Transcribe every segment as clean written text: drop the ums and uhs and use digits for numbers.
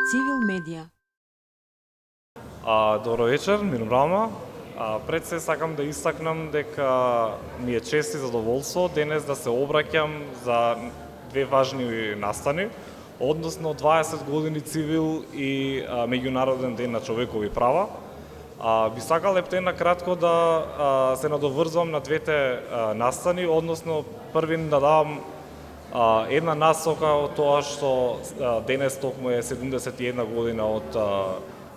Цивил медија. Добро вечер, Мирум Рама. Пред се сакам да истакнам дека ми е чест и задоволство денес да се обраќам за две важни настани, односно 20 години цивил и Меѓународен ден на човекови права. Би сакал ептен на кратко да се надоврзвам на двете настани, односно првин да давам една насока од тоа што денес токму е 71 година од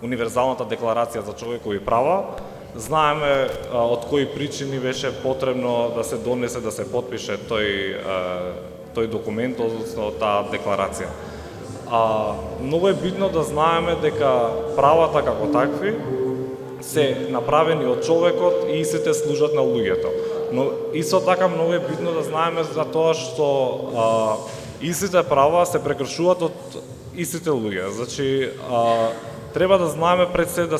Универзалната декларација за човекови права. Знаеме од кои причини беше потребно да се донесе, да се потпише тој документ, односно таа декларација. Многу е битно да знаеме дека правата како такви се направени од човекот и истите служат на луѓето. Но исто така многу е битно да знаеме за тоа што истите права се прекршуваат од истите луѓе. Значи, треба да знаеме пред се да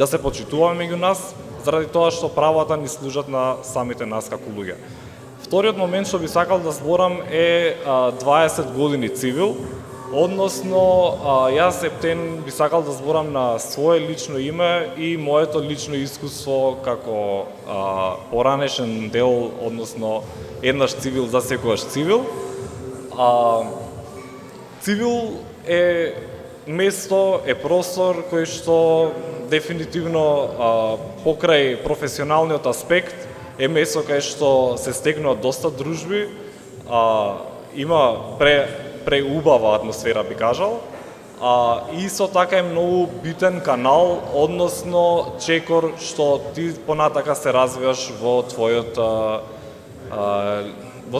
се почитуваме меѓу нас, заради тоа што правата ни служат на самите нас како луѓе. Вториот момент што би сакал да зборам е 20 години цивил, односно јас ептен би сакал да зборам на свое лично име и моето лично искуство како поранешен дел, односно еднаш цивил за секогаш цивил. Цивил е место, е простор кој што дефинитивно покрај професионалниот аспект е место кај што се стекнуваат доста дружби, има преубава атмосфера би кажал, и исто така е многу битен канал, односно чекор што ти понатака се развиваш во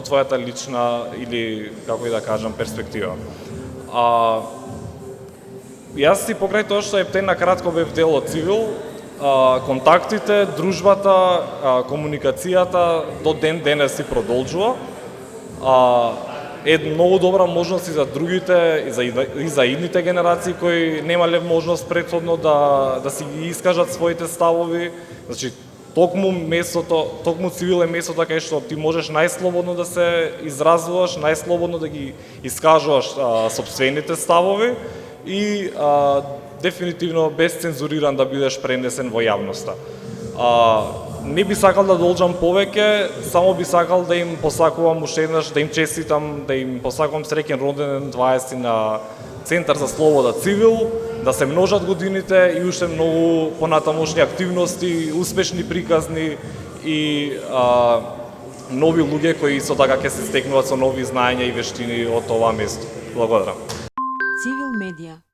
твојата лична или како и да кажам перспектива. Јас си покрај тоа што ептен на кратко бев дел од цивил, контактите, дружбата, комуникацијата до ден денес си продолжува. Е многу добра можност и за другите, и за идните генерации кои немале можност претходно да си ги искажат своите ставови. Значи, токму цивил е местото кај што ти можеш најслободно да се изразуваш, најслободно да ги искажуваш сопствените ставови и дефинитивно без цензуриран да бидеш пренесен во јавноста. Не би сакал да должам повеќе, само би сакал да им посакувам уште еднаш, да им честитам, да им посакувам среќен роденден 20 на Центар за слобода Цивил, да се множат годините и уште многу понатамошни активности, успешни приказни и нови луѓе кои исто така ќе се стекнуваат со нови знаења и вештини од ова место. Благодарам. Цивил медија.